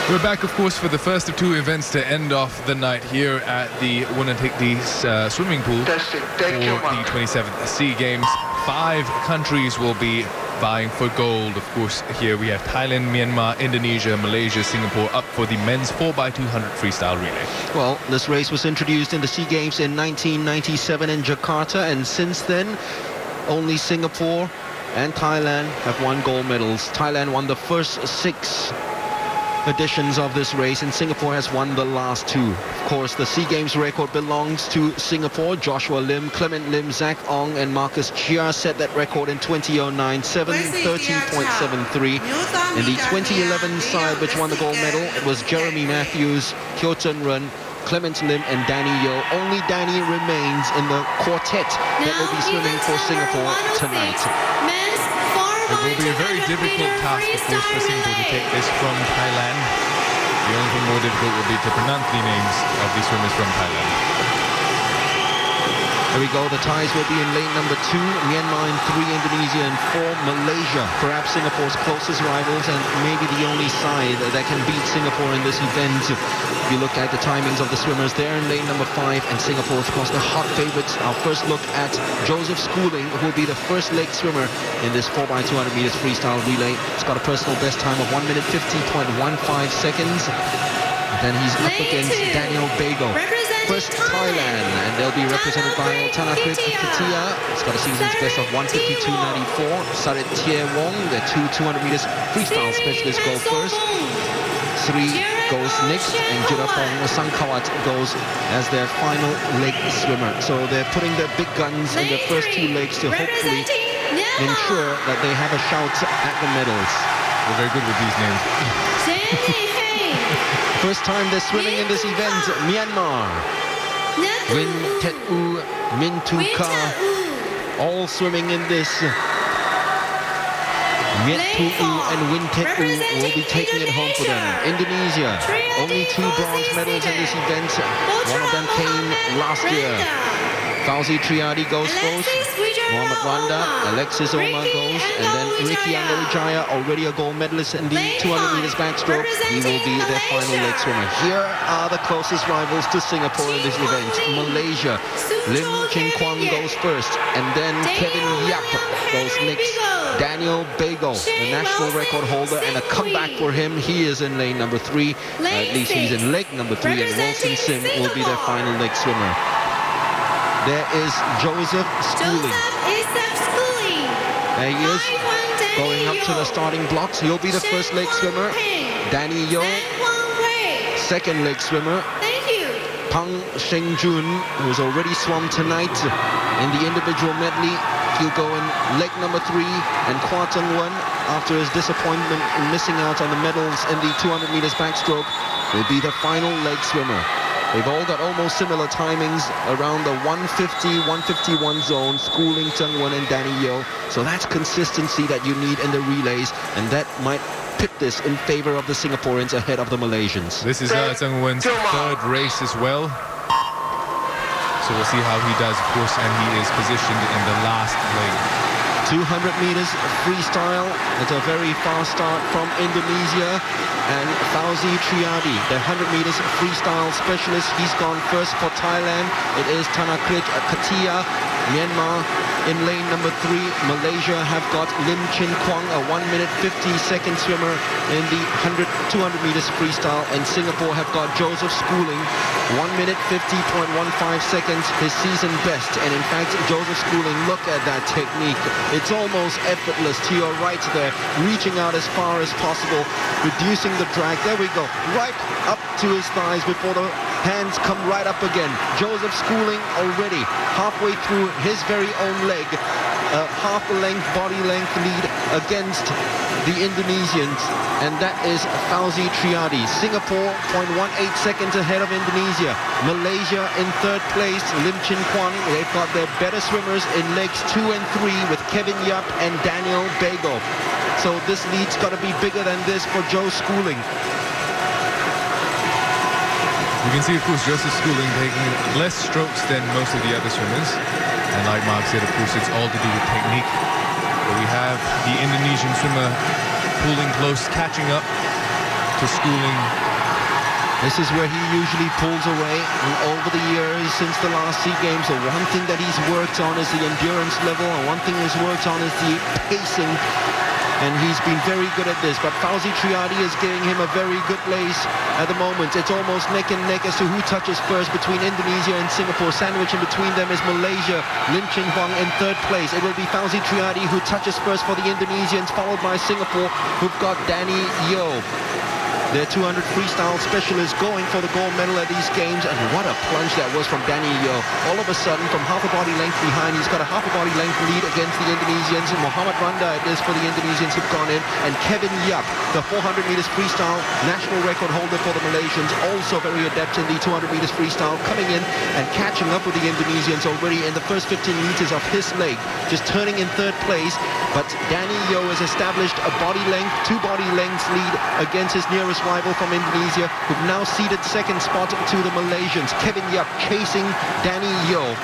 We're back, of course, for the first of two events to end off the night here at the Myint swimming pool for the 27th SEA Games. 5 countries will be vying for gold. Of course, here we have Thailand, Myanmar, Indonesia, Malaysia, Singapore up for the men's 4x200 freestyle relay. Well, this race was introduced in the SEA Games in 1997 in Jakarta, and since then, only Singapore and Thailand have won gold medals. Thailand won the first 6 editions of this race, and Singapore has won the last 2. Of course, the SEA Games record belongs to Singapore. Joshua Lim, Clement Lim, Zach Ong and Marcus Chia set that record in 2009, 7:13.73. In the 2011 side, which won the gold medal, it was Jeremy Matthews, Hyo Chun Run, Clement Lim and Danny Yeo. Only Danny remains in the quartet that will be swimming for Singapore tonight. It will be a very difficult task, of course, for Singapore to take this from Thailand. The only thing more difficult will be to pronounce the names of the swimmers from Thailand. There we go. The Thais will be in lane number 2, Myanmar in 3, Indonesia in 4, Malaysia, perhaps Singapore's closest rivals and maybe the only side that can beat Singapore in this event. If you look at the timings of the swimmers, they're in lane number 5, and Singapore, of course, the hot favorites. Our first look at Joseph Schooling, who will be the first leg swimmer in this 4x200 meters freestyle relay. He's got a personal best time of 1 minute 50.15 seconds. And then he's up against Daniel Bego. First Thailand, and they'll be represented by Tanakrit Kattiya. He's got a season's best of 1:52.94. Sarit Tiewong, the 200 meters freestyle specialists, go first. Seree goes next, and Jiarapong Sankhawat goes as their final leg swimmer. So they're putting their big guns in the first 2 legs to hopefully ensure that they have a shout at the medals. We're very good with these names. First time they're swimming in this event, Myanmar. Myint Oo, Thu Kha, all swimming in this. Myat Oo and Myint Oo will be taking it home for them. Indonesia, only 2 bronze medals in this event. One of them came last year. Triady goes first. Randa, Alexis, Ohmar goes, and then Anggawijaya, already a gold medalist in the 200 meters backstroke. He will be their final leg swimmer. Here are the closest rivals to Singapore in this event. Malaysia, Lim Chin Kwang goes first, and then Kevin Yeap goes next. Daniel Bego, the national record holder, and a comeback for him. He is in lane number 3, at least he's in leg number 3, and Welson Sim will be their final leg swimmer. There is Joseph Schooling. There he is, going up to the starting blocks. He'll be the first leg swimmer. Danny Yeo, second leg swimmer. Pang Sheng Jun, who's already swum tonight in the individual medley. He'll go in leg number 3, and Quah after his disappointment in missing out on the medals in the 200 meters backstroke, will be the final leg swimmer. They've all got almost similar timings around the 150, 151 zone, Schooling, Zheng and Danny Yeo. So that's consistency that you need in the relays, and that might tip this in favor of the Singaporeans ahead of the Malaysians. This is Zheng Wen's 3rd race as well. So we'll see how he does, of course, and he is positioned in the last leg. 200 meters freestyle. It's a very fast start from Indonesia, and Triady, the 100 meters freestyle specialist, he's gone first for Thailand. It is Tanakrit Kattiya. Myanmar in lane number 3. Malaysia have got Lim Chin Kwang, a 1 minute 50-second swimmer in the 200 meters freestyle, and Singapore have got Joseph Schooling, 1 minute 50.15 seconds, his season best. And in fact, Joseph Schooling, look at that technique. It's almost effortless to your right there, reaching out as far as possible, reducing the drag. There we go, right up to his thighs before the hands come right up again. Joseph Schooling already halfway through his very own leg, half a length, body length lead against the Indonesians, and that is Triady. Singapore 0.18 seconds ahead of Indonesia. Malaysia in 3rd place, Lim Chin Kwang. They've got their better swimmers in legs 2 and 3 with Kevin Yeap and Daniel Bego. So this lead's got to be bigger than this for Joe Schooling. You can see, of course, Joseph Schooling taking less strokes than most of the other swimmers. And like Mark said, of course, it's all to do with technique. But we have the Indonesian swimmer pulling close, catching up. to schooling. This is where he usually pulls away. And over the years since the last SEA Games, the one thing that he's worked on is the endurance level, and one thing he's worked on is the pacing. And he's been very good at this, but Triady is giving him a very good place at the moment. It's almost neck and neck as to who touches first between Indonesia and Singapore. Sandwich in between them is Malaysia. Hwang in third place. It will be Triady who touches first for the Indonesians, followed by Singapore, who've got Danny Yeap. Their 200 freestyle specialists going for the gold medal at these games, and what a plunge that was from Danny Yeap. All of a sudden, from half a body length behind, he's got a half a body length lead against the Indonesians. And Randa it is for the Indonesians who've gone in, and Yeap, the 400 meters freestyle national record holder for the Malaysians, also very adept in the 200 meters freestyle, coming in and catching up with the Indonesians already in the first 15 meters of his leg, just turning in third place. But Danny Yeap has established a body length, 2 body lengths lead against his nearest rival from Indonesia, who've now ceded second spot to the Malaysians. Yeap chasing Danny Yeap.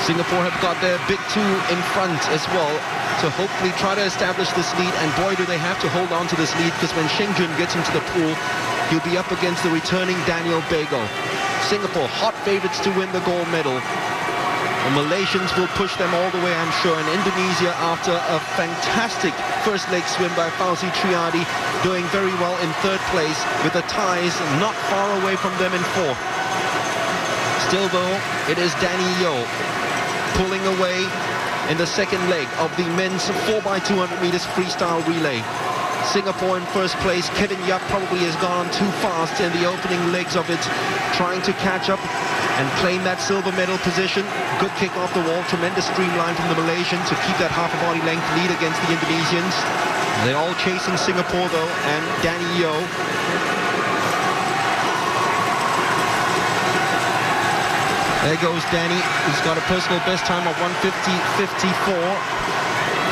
Singapore have got their big 2 in front as well to hopefully try to establish this lead, and boy do they have to hold on to this lead, because when Sheng gets into the pool, he'll be up against the returning Bego. Singapore hot favorites to win the gold medal. The Malaysians will push them all the way, I'm sure. And Indonesia, after a fantastic first leg swim by Triady, doing very well in third place, with the Thais not far away from them in fourth. Still though, it is Danny Yeap pulling away in the second leg of the men's 4x200 meters freestyle relay. Singapore in first place. Yeap probably has gone too fast in the opening legs of it, trying to catch up and claim that silver medal position. Good kick off the wall, tremendous streamline from the Malaysians to keep that half a body length lead against the Indonesians. They're all chasing Singapore though, and Danny Yeap. There goes Danny. He's got a personal best time of 1:50.54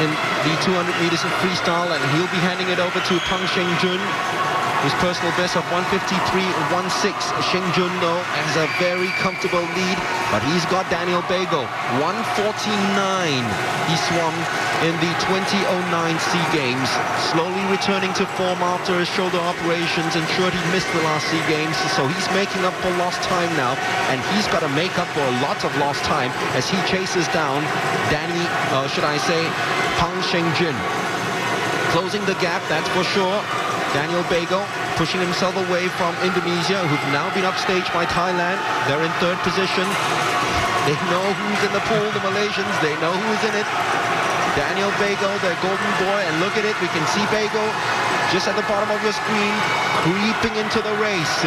in the 200 meters of freestyle, and he'll be handing it over to Sheng, whose personal best of 1:53.16. Sheng though has a very comfortable lead, but he's got Bego 1:49. He swum in the 2009 SEA Games, slowly returning to form after his shoulder operations. Ensured he missed the last SEA Games, so he's making up for lost time now, and he's got to make up for a lot of lost time as he chases down Sheng. Closing the gap, that's for sure. Bego pushing himself away from Indonesia, who've now been upstaged by Thailand. They're in third position. They know who's in the pool, the Malaysians. They know who's in it. Bego, their golden boy, and look at it. We can see Bego just at the bottom of your screen, creeping into the race.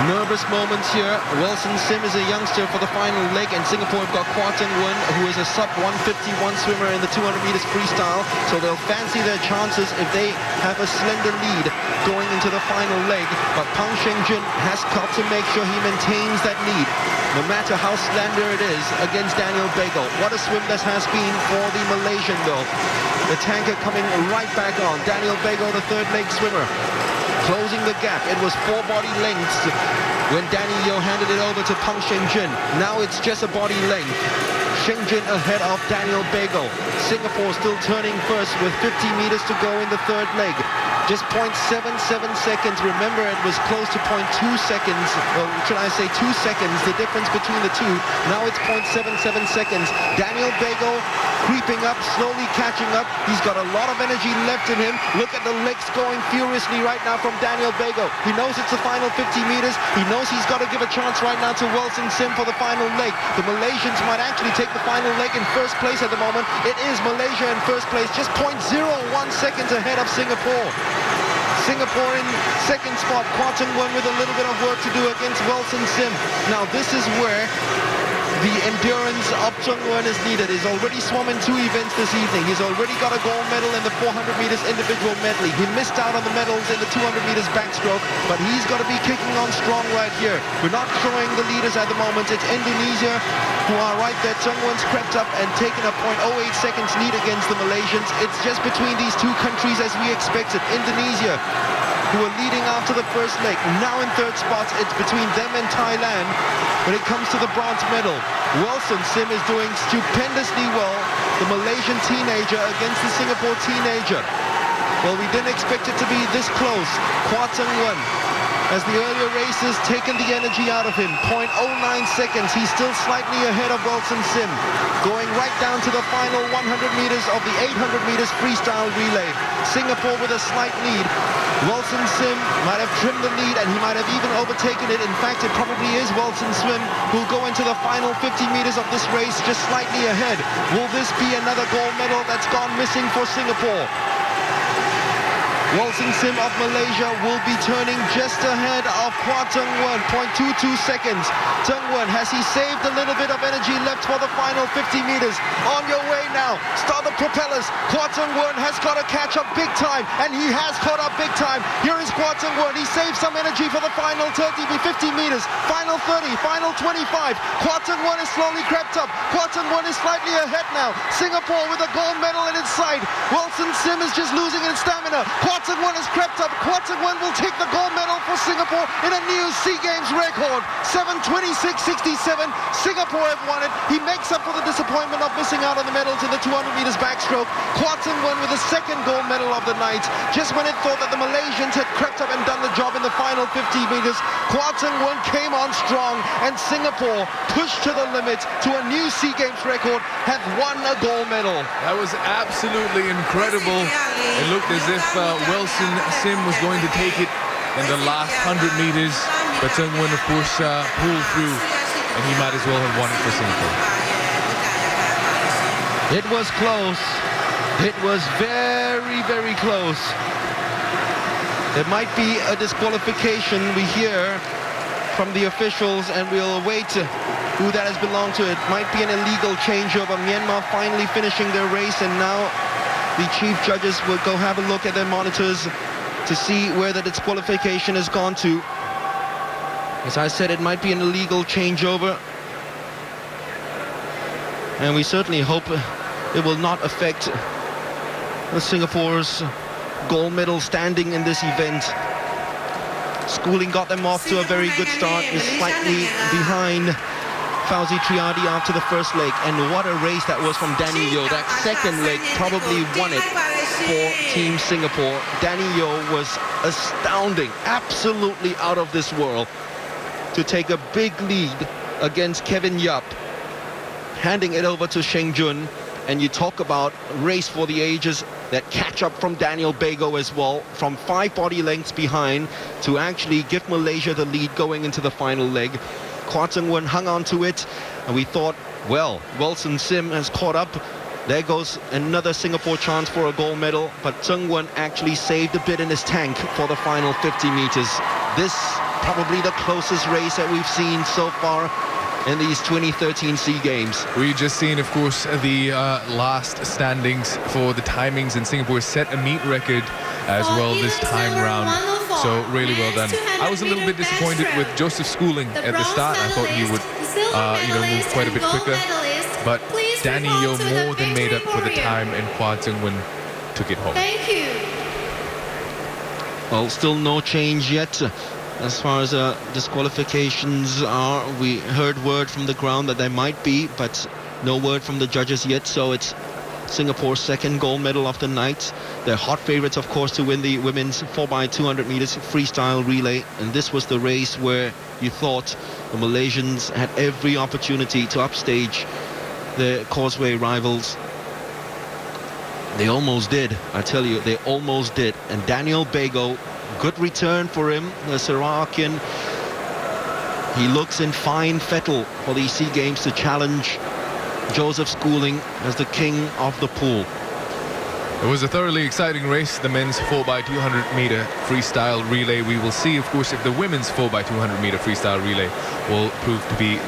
Nervous moments here. Welson Sim is a youngster for the final leg, and Singapore have got Quah who is a sub-151 swimmer in the 200 meters freestyle, so they'll fancy their chances if they have a slender lead going into the final leg. But Sheng has got to make sure he maintains that lead, no matter how slender it is, against Bego. What a swim this has been for the Malaysian though. The tanker coming right back on. Bego, the third leg swimmer, closing the gap. It was 4 body lengths when Danny Yeap handed it over to Sheng. Now it's just a body length. Sheng ahead of Bego. Singapore still turning first with 50 meters to go in the third leg. Just 0.77 seconds. Remember, it was close to 0.2 seconds. Or should I say 2 seconds, the difference between the two. Now it's 0.77 seconds. Bego creeping up, slowly catching up. He's got a lot of energy left in him. Look at the legs going furiously right now from Bego. He knows it's the final 50 meters. He knows he's got to give a chance right now to Welson Sim for the final leg. The Malaysians might actually take the final leg in first place at the moment. It is Malaysia in first place, just 0.01 seconds ahead of Singapore. Singapore in second spot. Quah with a little bit of work to do against Welson Sim. Now this is where the endurance of Chungwon is needed. He's already swum in 2 events this evening. He's already got a gold medal in the 400 meters individual medley. He missed out on the medals in the 200 meters backstroke, but he's got to be kicking on strong right here. We're not showing the leaders at the moment. It's Indonesia who are right there. Chungwon's crept up and taken a 0.08 seconds lead against the Malaysians. It's just between these 2 countries as we expected. Indonesia, who are leading after the first leg, now in third spots. It's between them and Thailand when it comes to the bronze medal. Welson Sim is doing stupendously well. The Malaysian teenager against the Singapore teenager. Well, we didn't expect it to be this close. Quah Win, as the earlier races taken the energy out of him. 0.09 seconds. He's still slightly ahead of Welson Sim. Going right down to the final 100 meters of the 800 meters freestyle relay. Singapore with a slight lead. Welson Sim might have trimmed the lead and he might have even overtaken it. In fact, it probably is Welson Sim who'll go into the final 50 meters of this race just slightly ahead. Will this be another gold medal that's gone missing for Singapore? Welson Sim of Malaysia will be turning just ahead of Quah Win, 0.22 seconds. Win, has he saved a little bit of energy left for the final 50 meters? On your way now, start the propellers. Quah Win has got to catch up big time, and he has caught up big time. Here is Quah Win. He saved some energy for the final 50 meters. Final 30, final 25. Quah Win is slowly crept up. Quah Win is slightly ahead now. Singapore with a gold medal in its sight. Welson Sim is just losing in stamina. Quah Win has crept up. Quah Win will take the gold medal for Singapore in a new SEA Games record. 7:26.67. Singapore have won it. He makes up for the disappointment of missing out on the medals in the 200 meters backstroke. Quah Win with the second gold medal of the night. Just when it thought that the Malaysians had crept up and done the job in the final 50 meters, Quah Win came on strong, and Singapore, pushed to the limit to a new SEA Games record, have won a gold medal. That was absolutely incredible. It looked as if Welson Sim was going to take it in the last 100 meters, but Win, of course, pulled through, and he might as well have won it for Singapore. It was close. It was very, very close. There might be a disqualification, we hear from the officials, and we'll await who that has belonged to. It might be an illegal changeover. Myanmar finally finishing their race, and now the chief judges will go have a look at their monitors to see where the disqualification has gone to. As I said, it might be an illegal changeover, and we certainly hope it will not affect Singapore's gold medal standing in this event. Schooling got them off to a very good start, is slightly behind Triady after the first leg, and what a race that was from Danny Yeap. That second leg probably won it for Team Singapore. Danny Yeap was astounding, absolutely out of this world, to take a big lead against Kevin Yeap, handing it over to Sheng. And you talk about race for the ages, that catch up from Daniel Bego as well, from 5 body lengths behind to actually give Malaysia the lead going into the final leg. Quah Win hung on to it, and we thought, well, Welson Sim has caught up. There goes another Singapore chance for a gold medal, but Win actually saved a bit in his tank for the final 50 meters. This probably the closest race that we've seen so far in these 2013 SEA Games. We just seen, of course, the last standings for the timings, and Singapore set a meet record as well this time round. So really well done. I was a little bit disappointed with Joseph Schooling at the start. I thought he would, move quite a bit quicker. But Danny Yeap more than made up for the time, and Quah Win took it home. Thank you. Well, still no change yet. As far as disqualifications are, we heard word from the ground that there might be, but no word from the judges yet. So it's Singapore's second gold medal of the night. They're hot favorites, of course, to win the women's 4x200 meters freestyle relay. And this was the race where you thought the Malaysians had every opportunity to upstage their causeway rivals. They almost did, I tell you, they almost did. And Daniel Bego, good return for him, the Sarakian. He looks in fine fettle for these SEA Games to challenge Joseph Schooling as the king of the pool. It was a thoroughly exciting race, the men's 4x200 meter freestyle relay. We will see, of course, if the women's 4x200 meter freestyle relay will prove to be